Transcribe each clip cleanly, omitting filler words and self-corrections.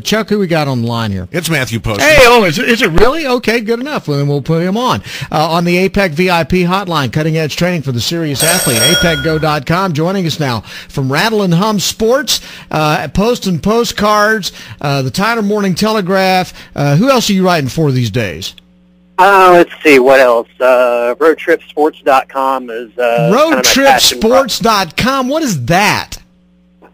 Chuck, who we got on the line here? It's Matthew Postins. Hey, is it really? Okay, good enough. Well, then we'll put him on the APEC VIP hotline, cutting-edge training for the serious athlete, apecgo.com. Joining us now from Rattle and Hum Sports, Post and Postcards, the Tyler Morning Telegraph. Who else are you writing for these days? Let's see, what else? Roadtripsports.com is Roadtripsports.com. What is that?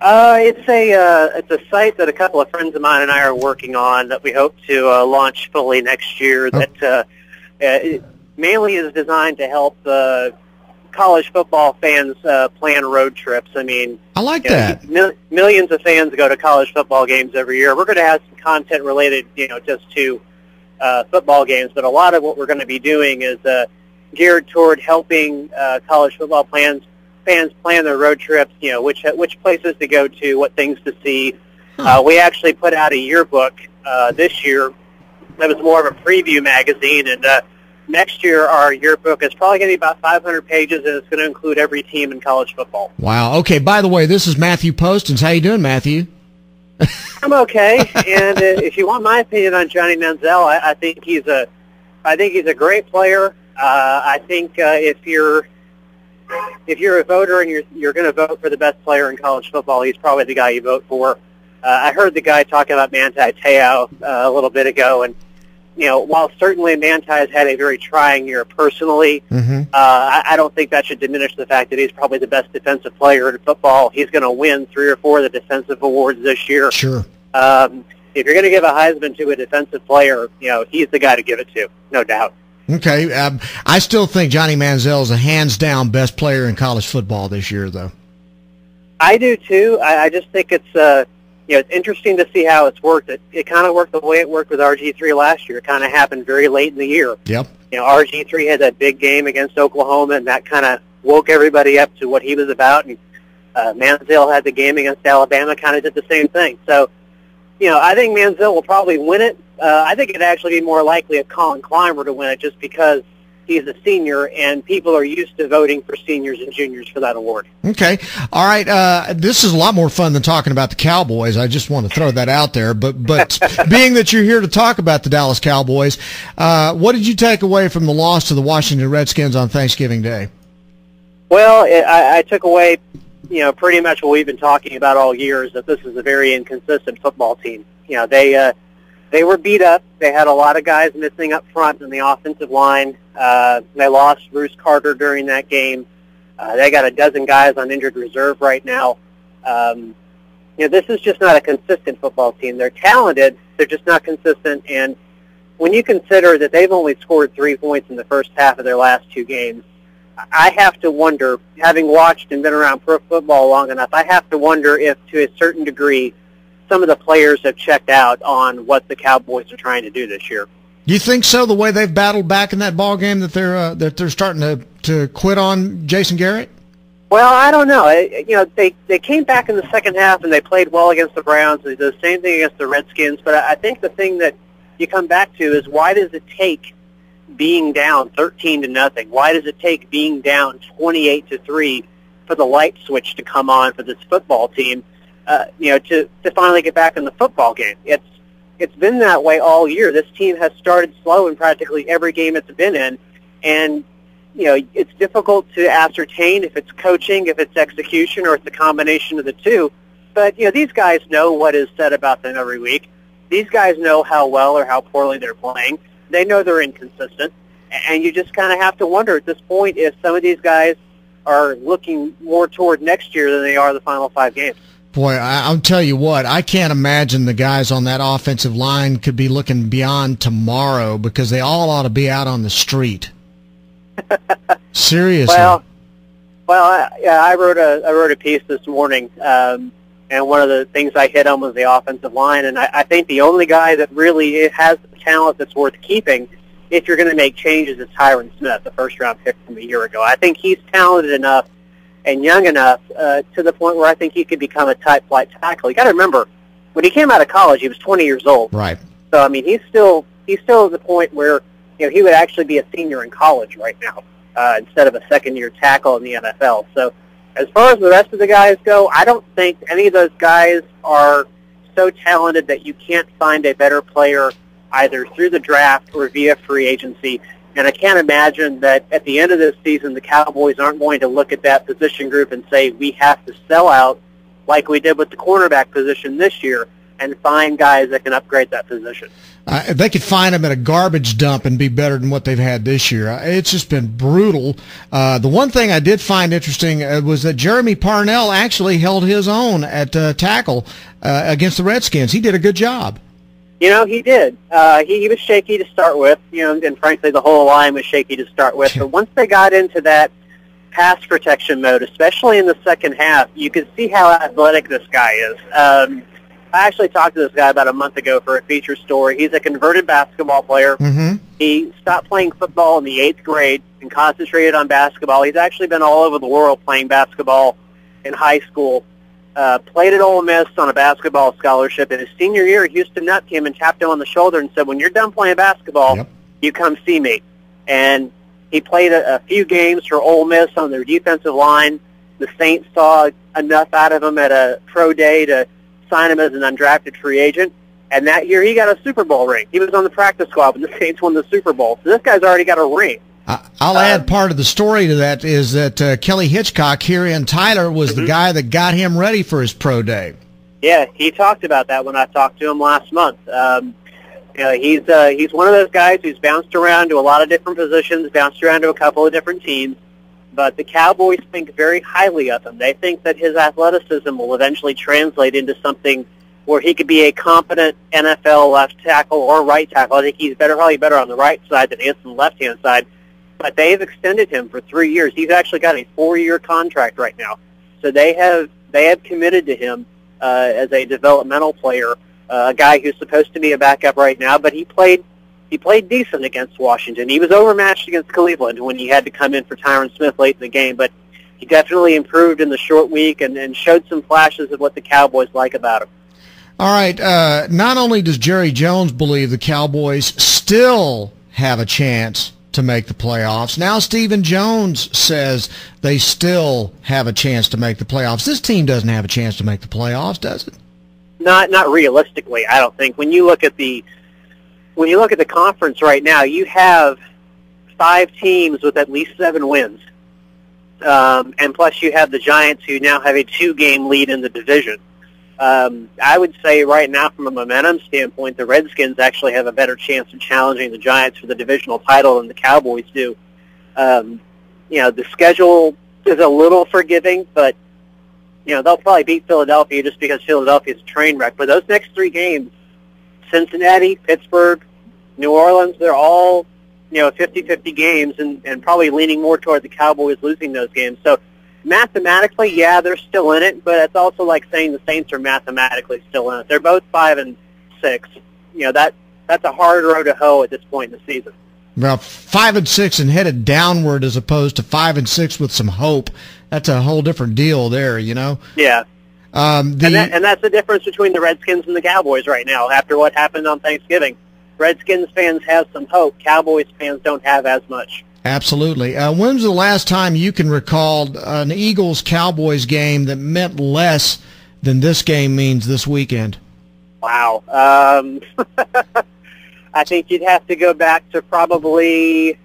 It's a site that a couple of friends of mine and I are working on that we hope to launch fully next year. That it mainly is designed to help college football fans plan road trips. I mean, I like that. Millions of fans go to college football games every year. We're going to have some content related, just to football games, but a lot of what we're going to be doing is geared toward helping college football fans plan their road trips, which places to go to, what things to see. We actually put out a yearbook this year that was more of a preview magazine, and next year our yearbook is probably going to be about 500 pages, and it's going to include every team in college football. Wow. Okay, by the way, this is Matthew Postins. How you doing, Matthew? I'm okay, and if you want my opinion on Johnny Manziel, I think he's a great player. I think if you're a voter and you're going to vote for the best player in college football, he's probably the guy you vote for. I heard the guy talking about Manti Te'o a little bit ago, and while certainly Manti has had a very trying year personally, I don't think that should diminish the fact that he's probably the best defensive player in football. He's going to win 3 or 4 of the defensive awards this year. Sure. If you're going to give a Heisman to a defensive player, he's the guy to give it to, no doubt. Okay. I still think Johnny Manziel is a hands-down best player in college football this year, though. I do, too. I just think it's it's interesting to see how it's worked. It kind of worked the way it worked with RG3 last year. It kind of happened very late in the year. Yep. RG3 had that big game against Oklahoma, and that kind of woke everybody up to what he was about. And Manziel had the game against Alabama, kind of did the same thing. So, I think Manziel will probably win it. I think it'd actually be more likely a Colin Clymer to win it just because he's a senior, and people are used to voting for seniors and juniors for that award. Okay. All right. This is a lot more fun than talking about the Cowboys. I just want to throw that out there. But being that you're here to talk about the Dallas Cowboys, what did you take away from the loss to the Washington Redskins on Thanksgiving Day? Well, I took away, pretty much what we've been talking about all year, is that this is a very inconsistent football team. They were beat up. They had a lot of guys missing up front in the offensive line. They lost Bruce Carter during that game. They got a dozen guys on injured reserve right now. This is just not a consistent football team. They're talented. They're just not consistent. And when you consider that they've only scored 3 points in the first half of their last 2 games, I have to wonder, having watched and been around pro football long enough, I have to wonder if, to a certain degree, some of the players have checked out on what the Cowboys are trying to do this year. Do you think so? The way they've battled back in that ball game, that they're starting to quit on Jason Garrett? Well, I don't know. They came back in the second half and they played well against the Browns. They did the same thing against the Redskins. But I think the thing that you come back to is, why does it take being down 13-0? Why does it take being down 28-3 for the light switch to come on for this football team? To finally get back in the football game. It's been that way all year. This team has started slow in practically every game it's been in, and it's difficult to ascertain if it's coaching, if it's execution, or it's a combination of the two. But these guys know what is said about them every week. These guys know how well or how poorly they're playing. They know they're inconsistent, and you just kind of have to wonder at this point if some of these guys are looking more toward next year than they are the final 5 games. Boy, I'll tell you what, I can't imagine the guys on that offensive line could be looking beyond tomorrow, because they all ought to be out on the street. Seriously. Well, I wrote a piece this morning, and one of the things I hit on was the offensive line, and I think the only guy that really has the talent that's worth keeping, if you're going to make changes, is Tyron Smith, the first-round pick from a year ago. I think he's talented enough and young enough to the point where I think he could become a type flight tackle. You got to remember, when he came out of college, he was 20 years old. Right. So I mean, he's still at the point where he would actually be a senior in college right now instead of a second-year tackle in the NFL. So as far as the rest of the guys go, I don't think any of those guys are so talented that you can't find a better player either through the draft or via free agency. And I can't imagine that at the end of this season, the Cowboys aren't going to look at that position group and say, we have to sell out like we did with the cornerback position this year and find guys that can upgrade that position. If they could find them at a garbage dump and be better than what they've had this year. It's just been brutal. The one thing I did find interesting was that Jeremy Parnell actually held his own at tackle against the Redskins. He did a good job. You know, he did. He was shaky to start with, and frankly, the whole line was shaky to start with. But once they got into that pass protection mode, especially in the second half, you could see how athletic this guy is. I actually talked to this guy about a month ago for a feature story. He's a converted basketball player. Mm-hmm. He stopped playing football in the 8th grade and concentrated on basketball. He's actually been all over the world playing basketball in high school. Played at Ole Miss on a basketball scholarship. In his senior year, Houston Nutt came and tapped him on the shoulder and said, when you're done playing basketball, you come see me. And he played a few games for Ole Miss on their defensive line. The Saints saw enough out of him at a pro day to sign him as an undrafted free agent. And that year, he got a Super Bowl ring. He was on the practice squad when the Saints won the Super Bowl. So this guy's already got a ring. I'll add part of the story to that is that Kelly Hitchcock here in Tyler was the guy that got him ready for his pro day. Yeah, he talked about that when I talked to him last month. He's one of those guys who's bounced around to a lot of different positions, bounced around to a couple of different teams, but the Cowboys think very highly of him. They think that his athleticism will eventually translate into something where he could be a competent NFL left tackle or right tackle. I think he's probably better on the right side than he is on the left-hand side. But they've extended him for 3 years. He's actually got a 4-year contract right now. So they have committed to him as a developmental player, a guy who's supposed to be a backup right now, but he played decent against Washington. He was overmatched against Cleveland when he had to come in for Tyron Smith late in the game, but he definitely improved in the short week and showed some flashes of what the Cowboys like about him. All right, not only does Jerry Jones believe the Cowboys still have a chance to make the playoffs, now Stephen Jones says they still have a chance to make the playoffs. This team doesn't have a chance to make the playoffs, does it? Not realistically, I don't think. When you look at the conference right now, you have 5 teams with at least 7 wins. And plus you have the Giants, who now have a 2-game lead in the division. I would say right now, from a momentum standpoint, the Redskins actually have a better chance of challenging the Giants for the divisional title than the Cowboys do. The schedule is a little forgiving, but they'll probably beat Philadelphia just because Philadelphia is a train wreck. But those next 3 games, Cincinnati, Pittsburgh, New Orleans, they're all 50-50 games, and probably leaning more toward the Cowboys losing those games. So mathematically, yeah, they're still in it, but it's also like saying the Saints are mathematically still in it. They're both 5-6. That's a hard road to hoe at this point in the season. Well, 5-6 and headed downward as opposed to 5-6 with some hope. That's a whole different deal there, Yeah. And that's the difference between the Redskins and the Cowboys right now after what happened on Thanksgiving. Redskins fans have some hope. Cowboys fans don't have as much. Absolutely. When was the last time you can recall an Eagles-Cowboys game that meant less than this game means this weekend? Wow. I think you'd have to go back to probably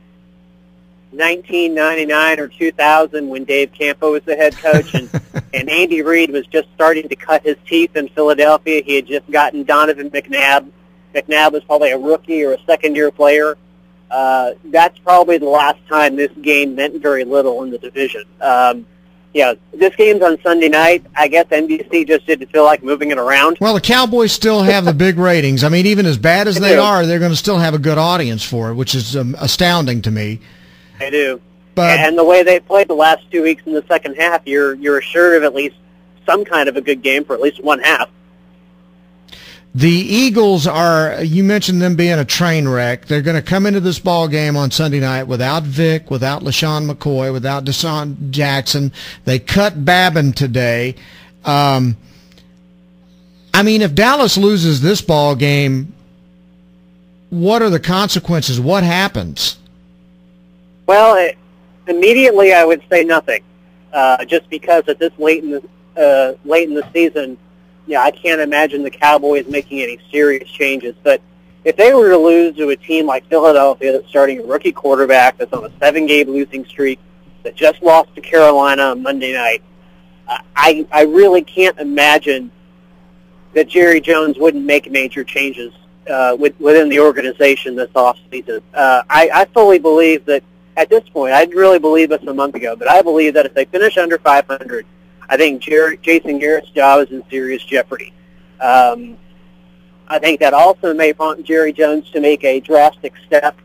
1999 or 2000 when Dave Campo was the head coach and Andy Reid was just starting to cut his teeth in Philadelphia. He had just gotten Donovan McNabb. McNabb was probably a rookie or a second-year player. That's probably the last time this game meant very little in the division. This game's on Sunday night. I guess NBC just didn't feel like moving it around. Well, the Cowboys still have the big ratings. I mean, even as bad as they are, they're going to still have a good audience for it, which is astounding to me. They do. And the way they played the last 2 weeks in the second half, you're assured of at least some kind of a good game for at least one half. The Eagles are, you mentioned them being a train wreck. They're going to come into this ball game on Sunday night without Vic, without LaShawn McCoy, without Deshaun Jackson. They cut Babin today. If Dallas loses this ball game, what are the consequences? What happens? Well, immediately I would say nothing, just because at this late in the season, yeah, I can't imagine the Cowboys making any serious changes. But if they were to lose to a team like Philadelphia that's starting a rookie quarterback that's on a 7-game losing streak, that just lost to Carolina on Monday night, I really can't imagine that Jerry Jones wouldn't make major changes within the organization this offseason. I fully believe that at this point, I didn't really believe this a month ago, but I believe that if they finish under 500, I think Jason Garrett's job is in serious jeopardy. I think that also may prompt Jerry Jones to make a drastic step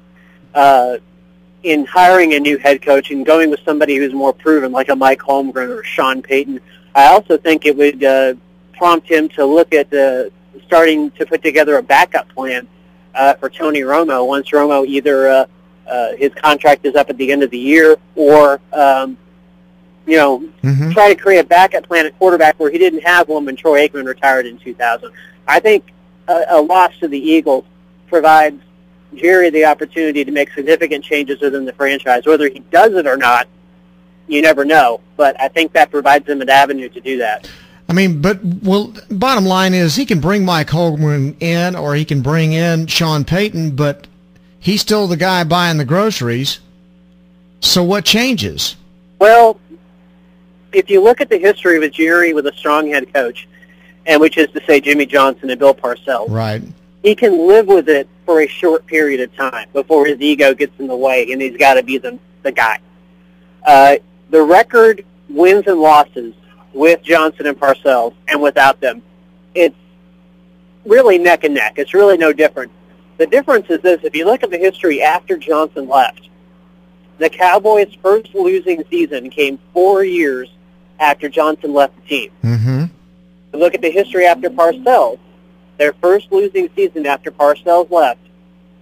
in hiring a new head coach and going with somebody who's more proven, like a Mike Holmgren or Sean Payton. I also think it would prompt him to look at starting to put together a backup plan for Tony Romo once Romo either his contract is up at the end of the year or try to create a backup plan at quarterback where he didn't have one when Troy Aikman retired in 2000. I think a loss to the Eagles provides Jerry the opportunity to make significant changes within the franchise. Whether he does it or not, you never know. But I think that provides him an avenue to do that. I mean, bottom line is he can bring Mike Holmgren in or he can bring in Sean Payton, but he's still the guy buying the groceries. So what changes? Well, if you look at the history with Jerry with a strong head coach, and which is to say Jimmy Johnson and Bill Parcells, right, he can live with it for a short period of time before his ego gets in the way, and he's got to be the guy. The record wins and losses with Johnson and Parcells and without them, it's really neck and neck. It's really no different. The difference is this: if you look at the history after Johnson left, the Cowboys' first losing season came 4 years after Johnson left the team. Mm-hmm. Look at the history after Parcells. Their first losing season after Parcells left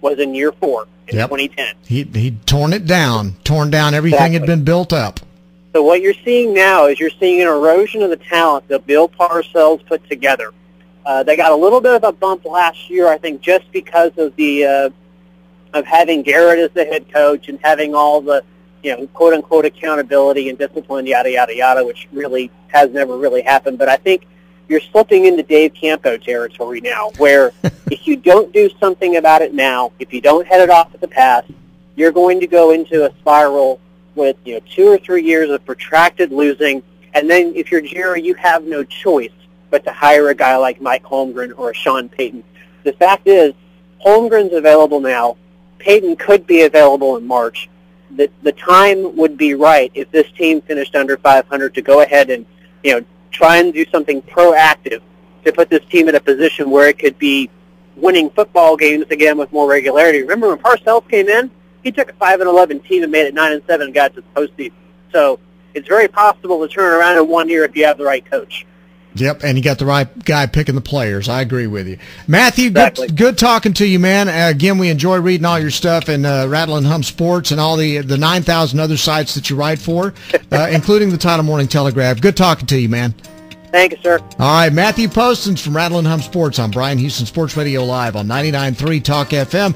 was in year 4 in 2010. He'd torn down everything had been built up. So what you're seeing now is you're seeing an erosion of the talent that Bill Parcells put together. They got a little bit of a bump last year, I think, just because of the of having Garrett as the head coach and having all the quote unquote accountability and discipline, yada yada yada, which really has never really happened. But I think you're slipping into Dave Campo territory now, where if you don't do something about it now, if you don't head it off at the pass, you're going to go into a spiral with 2 or 3 years of protracted losing, and then if you're Jerry, you have no choice but to hire a guy like Mike Holmgren or a Sean Payton. The fact is, Holmgren's available now. Payton could be available in March. The time would be right if this team finished under 500 to go ahead and try and do something proactive to put this team in a position where it could be winning football games again with more regularity. Remember when Parcells came in? He took a 5-11 team and made it 9-7 and got to the postseason. So it's very possible to turn around in 1 year if you have the right coach. Yep, and you got the right guy picking the players. I agree with you. Matthew, Exactly. good talking to you, man. Again, we enjoy reading all your stuff and Rattle and Hum Sports and all the 9,000 other sites that you write for, including the Title Morning Telegraph. Good talking to you, man. Thank you, sir. All right, Matthew Postins from Rattle and Hum Sports on Bryan Houston Sports Radio Live on 99.3 Talk FM.